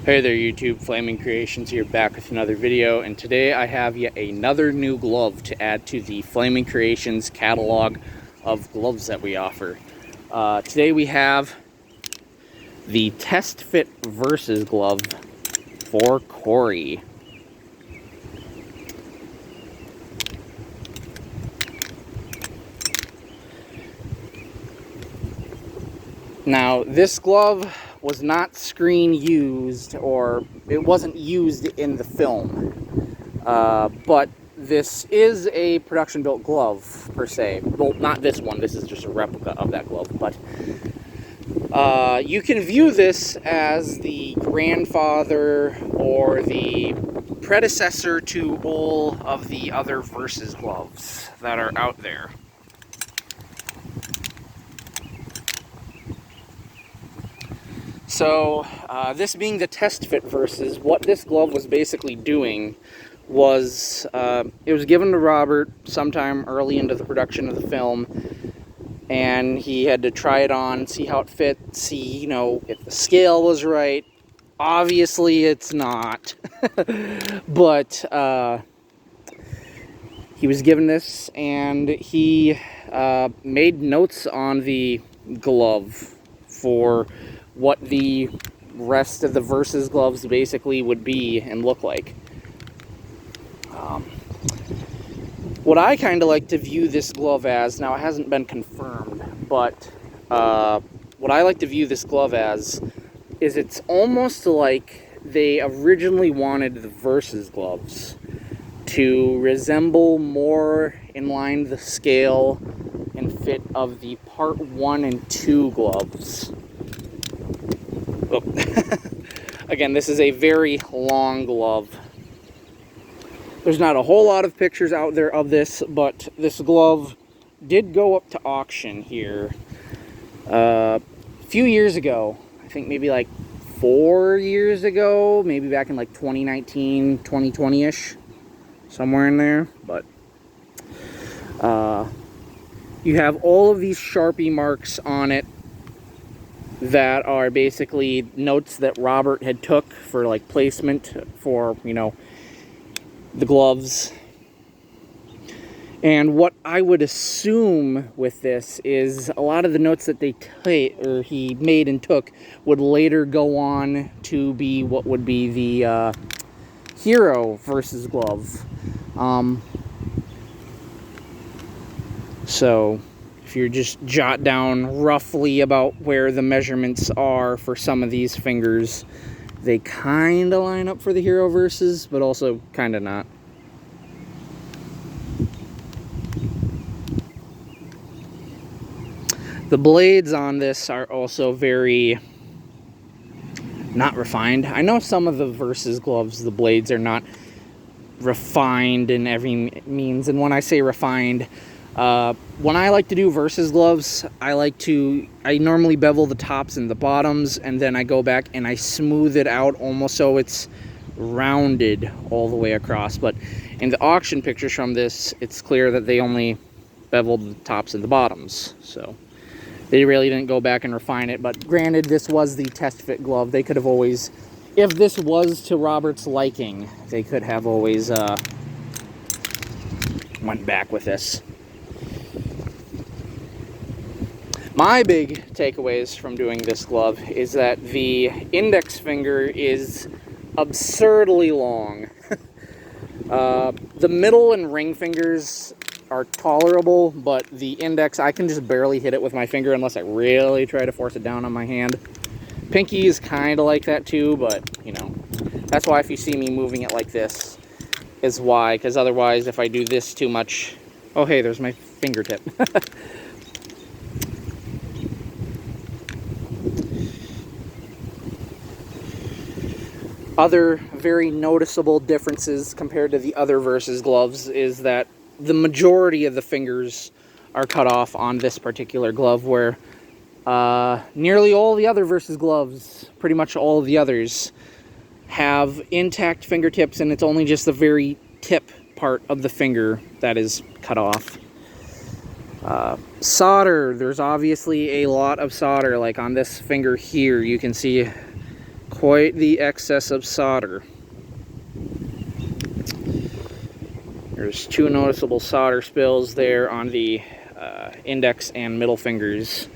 Hey there YouTube, Flaming Creations here, back with another video, and today I have yet another new glove to add to the Flaming Creations catalog of gloves that we offer. Today we have the Test Fit Versus glove for Corey. Now this glove was not screen used, or it wasn't used in the film, but this is a production built glove per se. Well, not this one, this is just a replica of that glove, but you can view this as the grandfather or the predecessor to all of the other Versus gloves that are out there. So, this being the Test Fit Versus, what this glove was basically doing was, it was given to Robert sometime early into the production of the film, and he had to try it on, see how it fit, see, if the scale was right. Obviously, it's not. But, he was given this, and he made notes on the glove for what the rest of the Versus gloves basically would be and look like. What I kind of like to view this glove as, now it hasn't been confirmed, but what I like to view this glove as is it's almost like they originally wanted the Versus gloves to resemble more in line the scale and fit of the Part 1 and 2 gloves. Oh. Again, this is a very long glove. There's not a whole lot of pictures out there of this, but this glove did go up to auction here a few years ago. I think maybe like 4 years ago, maybe back in like 2019, 2020-ish, somewhere in there. But you have all of these Sharpie marks on it that are basically notes that Robert had took for like placement for, the gloves. And what I would assume with this is a lot of the notes that he made and took would later go on to be what would be the Hero Versus glove. So if you just jot down roughly about where the measurements are for some of these fingers, they kind of line up for the Hero Versus, but also kind of not. The blades on this are also very not refined. I know some of the Versus gloves, the blades are not refined in every means, and when I say refined, when I like to do Versus gloves, I normally bevel the tops and the bottoms, and then I go back and I smooth it out almost so it's rounded all the way across. But in the auction pictures from this, it's clear that they only beveled the tops and the bottoms. So they really didn't go back and refine it. But granted, this was the Test Fit glove. They could have always, if this was to Robert's liking, they could have always went back with this. My big takeaways from doing this glove is that the index finger is absurdly long. The middle and ring fingers are tolerable, but the index, I can just barely hit it with my finger unless I really try to force it down on my hand. Pinky is kind of like that too, but, that's why if you see me moving it like this, is why, because otherwise if I do this too much, oh hey, there's my fingertip. Other very noticeable differences compared to the other Versus gloves is that the majority of the fingers are cut off on this particular glove, where nearly all the other Versus gloves, pretty much all of the others, have intact fingertips, and it's only just the very tip part of the finger that is cut off. Solder, there's obviously a lot of solder, like on this finger here, you can see quite the excess of solder. There's 2 noticeable solder spills there on the index and middle fingers.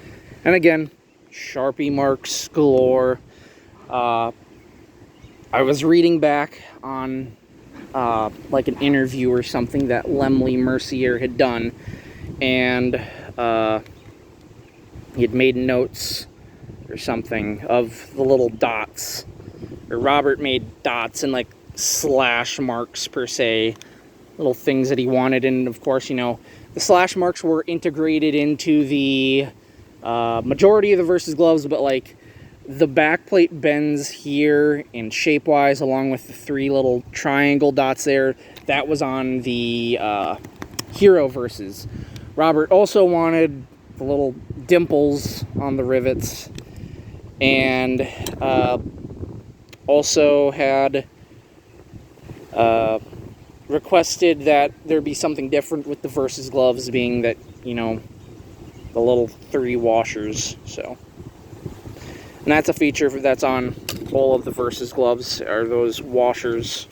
And again, Sharpie marks galore. I was reading back on like an interview or something that Lemley Mercier had done, and he had made notes or something of the little dots, or Robert made dots and like slash marks per se, little things that he wanted. And of course, you know, the slash marks were integrated into the majority of the Versus gloves, but like the back plate bends here in shape wise, along with the 3 little triangle dots there. That was on the Hero Versus. Robert also wanted the little dimples on the rivets, and also had requested that there be something different with the Versus gloves, being that, you know, the little 3 washers. So, and that's a feature that's on all of the Versus gloves, are those washers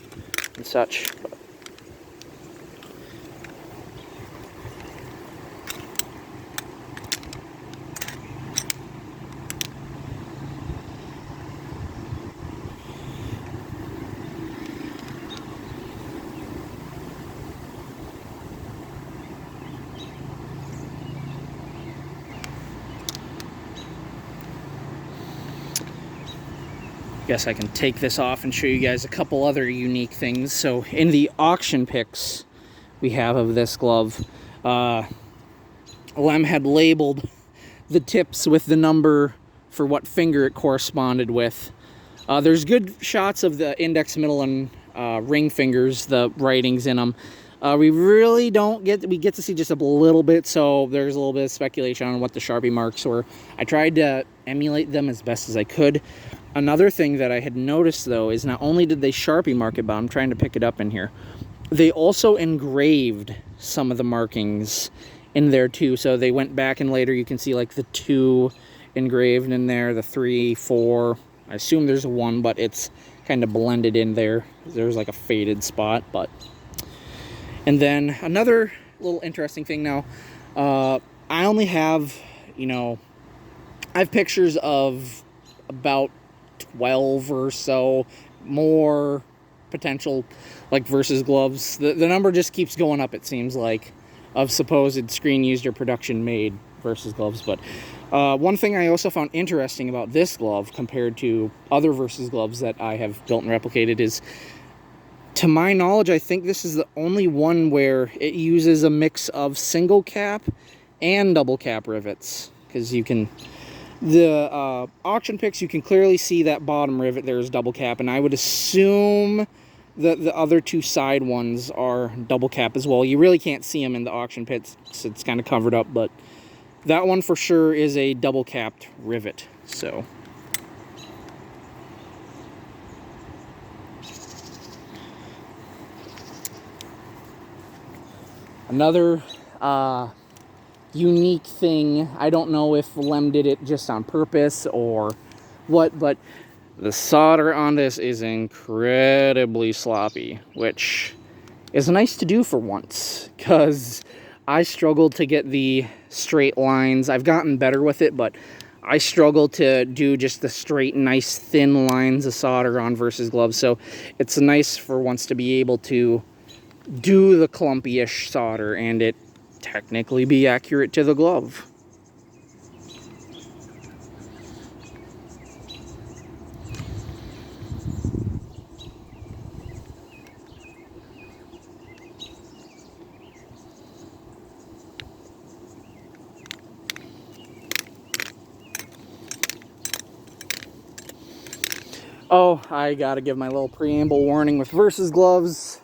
and such. Guess I can take this off and show you guys a couple other unique things. So in the auction pics we have of this glove, Lem had labeled the tips with the number for what finger it corresponded with. There's good shots of the index, middle, and ring fingers, the writings in them. We really don't we get to see just a little bit, so there's a little bit of speculation on what the Sharpie marks were. I tried to emulate them as best as I could. Another thing that I had noticed, though, is not only did they Sharpie mark it, but I'm trying to pick it up in here, they also engraved some of the markings in there too. So they went back, and later you can see like the 2 engraved in there, the 3, 4. I assume there's a 1, but it's kind of blended in there. There's like a faded spot, but... And then another little interesting thing now, I only have, you know, I have pictures of about 12 or so more potential like Versus gloves. The number just keeps going up, it seems like, of supposed screen used or production made Versus gloves. But one thing I also found interesting about this glove compared to other Versus gloves that I have built and replicated is, to my knowledge, I think this is the only one where it uses a mix of single cap and double cap rivets, because you can... The auction pics, you can clearly see that bottom rivet there is double cap, and I would assume that the other 2 side ones are double cap as well. You really can't see them in the auction pits, so it's kind of covered up, but that one for sure is a double capped rivet. So another unique thing, I don't know if Lem did it just on purpose or what, but the solder on this is incredibly sloppy, which is nice to do for once, because I struggled to get the straight lines. I've gotten better with it, but I struggle to do just the straight, nice, thin lines of solder on Versus gloves, so it's nice for once to be able to do the clumpy-ish solder and it technically be accurate to the glove. Oh, I gotta give my little preamble warning with Versus gloves.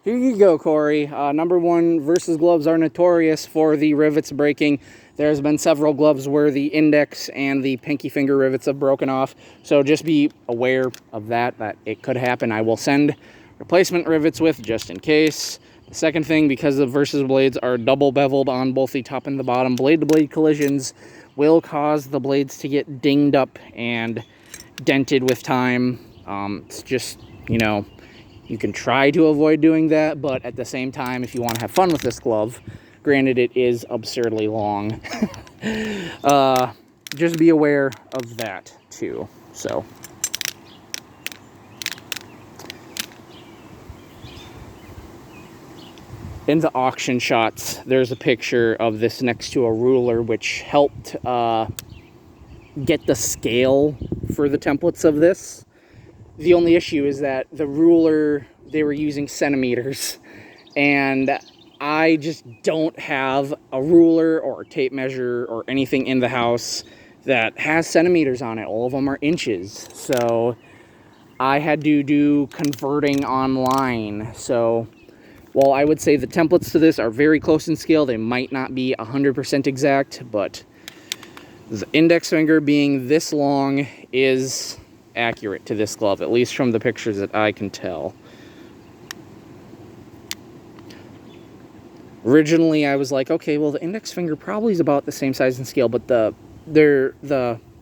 Here you go, Corey. Number 1, Versus gloves are notorious for the rivets breaking. There's been several gloves where the index and the pinky finger rivets have broken off. So just be aware of that it could happen. I will send replacement rivets with, just in case. The second thing, because the Versus blades are double beveled on both the top and the bottom, blade-to-blade collisions will cause the blades to get dinged up and dented with time. It's just, you know, you can try to avoid doing that, but at the same time, if you want to have fun with this glove, granted it is absurdly long, just be aware of that too. So in the auction shots, there's a picture of this next to a ruler, which helped get the scale for the templates of this. The only issue is that the ruler, they were using centimeters, and I just don't have a ruler or a tape measure or anything in the house that has centimeters on it. All of them are inches. So I had to do converting online. So while I would say the templates to this are very close in scale, they might not be 100% exact, but the index finger being this long is accurate to this glove, at least from the pictures that I can tell. Originally, I was like, okay, well, the index finger probably is about the same size and scale, but the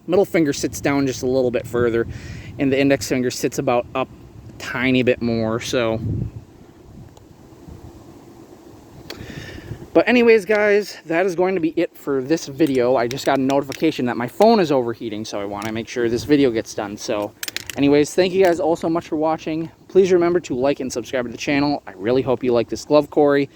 middle finger sits down just a little bit further, and the index finger sits about up a tiny bit more, so. But anyways, guys, that is going to be it for this video. I just got a notification that my phone is overheating, so I want to make sure this video gets done. So anyways, thank you guys all so much for watching. Please remember to like and subscribe to the channel. I really hope you like this glove, Corey.